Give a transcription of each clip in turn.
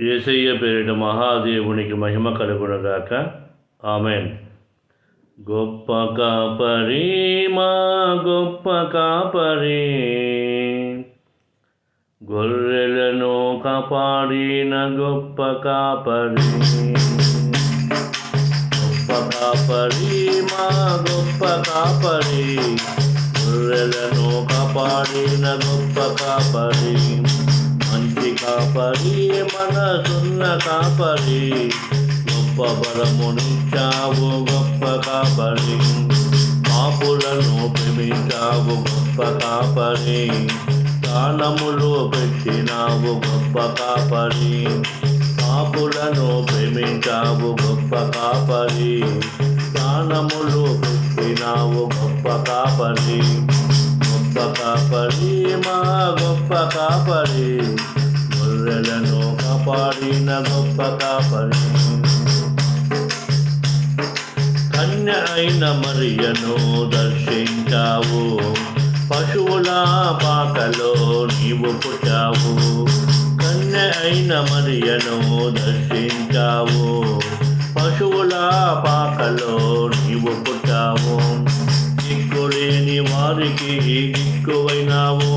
యేసయ్య పేరిట మహాదేవునికి మహిమ కలుగునుగాక. ఆమెన్. గొప్ప కాపరి, మా గొప్ప కాపరి, గొర్రెలను కాపాడిన గొప్ప కాపరి. గొప్ప కాపరి, మా గొప్ప కాపరి, గొర్రెలను కాపాడిన గొప్ప కాపరి. మంచి కాపరి, మనసున్న కాపరి, గొప్ప బలమునిచ్చావు గొప్ప కాపరి. పాపులను ప్రేమించావు గొప్ప కాపరి, ప్రాణములు పెట్టినావు గొప్ప కాపరి. పాపులను ప్రేమించావు గొప్ప కాపరి, ప్రాణములు పెట్టినావు గొప్ప కాపరి. గొప్ప కాపరి, మా గొప్ప కాపరి, గొర్రెలను కాపాడిన గొప్ప కాపరి. కన్య అయిన మరియను దర్శించావు, పశువుల పాకలో నీవు పుట్టావు. కన్య అయిన మరియను దర్శించావు, పశువుల పాకలో నీవు పుట్టావు. దిక్కులేని వారికి దిక్కువైనావు,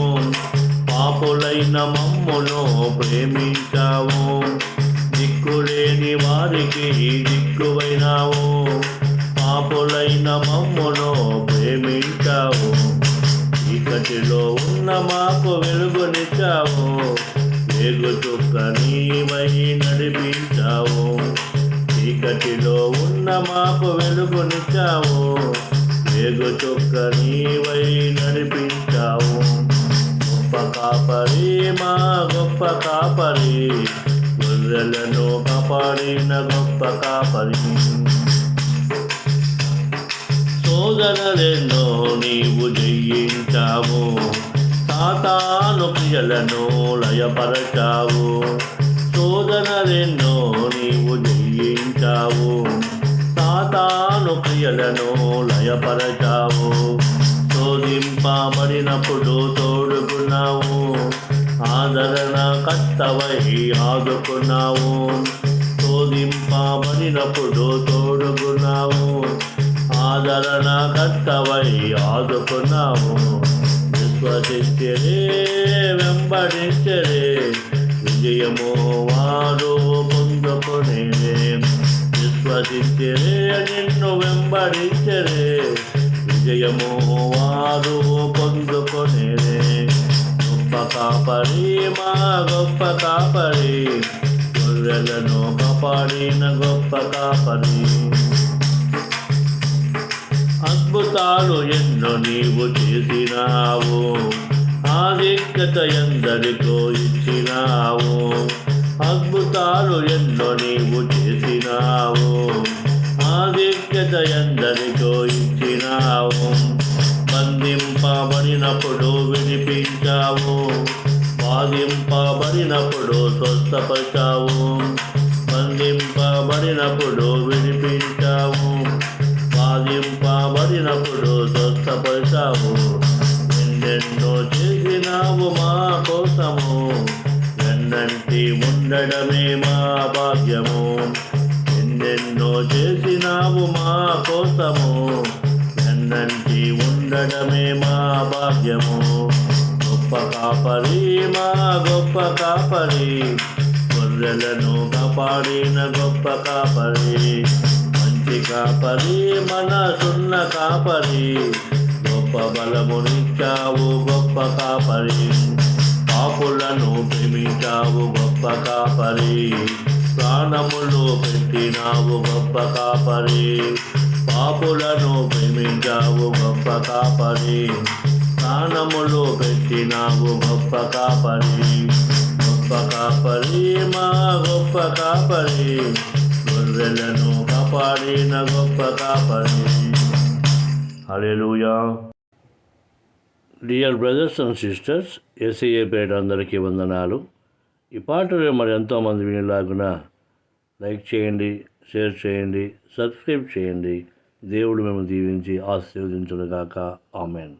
పాపులైన మమ్మును ప్రేమించావు. దిక్కులేని వారికి దిక్కువైనావు, పాపులైన మమ్మును ప్రేమించావు. చీకటిలో ఉన్న మాకు వెలుగునిచ్చావు, వేగు చుక్క నీవై నడిపించావు. చీకటిలో ఉన్న మాకు వెలుగునిచ్చావు, వేగు చుక్క నీవై నడిపించావు. గొప్ప కాపరి, మా గొప్ప కాపరి, గొర్రెలను కాపాడిన గొప్ప కాపరి. శోధనలెన్నో నీవు జయించావు, సాతాను క్రియలను లయపరచావు. శోధనలెన్నో నీవు జయించావు, సాతాను క్రియలను లయపరచావు. శోధింపబడినప్పుడు తోడుకున్నావు, ఆదరణ కర్తవై ఆదుకున్నావు. శోధింపబడినప్పుడు తోడుకున్నావు, ఆదరణ కర్తవై ఆదుకున్నావు. విశ్వసించరే వెంబడించరే, విజయము వారు పొందుకునేదే. విశ్వసించరే నిన్ను వెంబడించరే, విజయము వారు పొందుకునేదే. గొప్ప కాపరి, మా గొప్ప కాపరి, గొర్రెలను కాపాడిన గొప్ప కాపరి. అద్భుతాలు ఎన్నో నీవు చేసినావు, ఆధిక్యత ఎందరికో ఇచ్చినావు. అద్భుతాలు ఎన్నో నీవు చేసినావు, ఆధిక్యత ఎందరికో ఇచ్చినావు. బంధింపబడినప్పుడు విడిపించావు, బాధింపబడినప్పుడు స్వస్థపరిచావు. బంధింపబడినప్పుడు విడిపించావు, బాధింపబడినప్పుడు స్వస్థపరిచావు. ఎన్నెన్నో చేసినావు మా కోసము, వెన్నంటి ఉండడమే మా భాగ్యము. ఎన్నెన్నో చేసినావు మా కోసము, వెన్నంటి ఉండడమే మా భాగ్యము. గొప్ప కాపరి, మా గొప్ప కాపరి, గొర్రెలను కాపాడిన గొప్ప కాపరి. మంచి కాపరి, మనసున్న కాపరి, గొప్ప బలమునిచ్చావు గొప్ప కాపరి. పాపులను ప్రేమించావు గొప్ప కాపరి, ప్రాణములు పెట్టినావు గొప్ప కాపరి. పాపులను ప్రేమించావు గొప్ప కాపరి, ప్రాణములు పెట్టినావు గొప్ప కాపరి. గొప్ప కాపరి, మా గొప్ప కాపరి, గొర్రెలను కాపాడిన గొప్ప కాపరి. హల్లెలూయా. డియర్ బ్రదర్స్ అండ్ సిస్టర్స్, యేసయ్య పేరిట అందరికీ వందనాలు. ఈ పాటలు మరి ఎంతోమంది వినేలాగున లైక్ చేయండి, షేర్ చేయండి, సబ్స్క్రైబ్ చేయండి. దేవుడు మేము దీవించి ఆశీర్వదించునుగాక. ఆమెన్.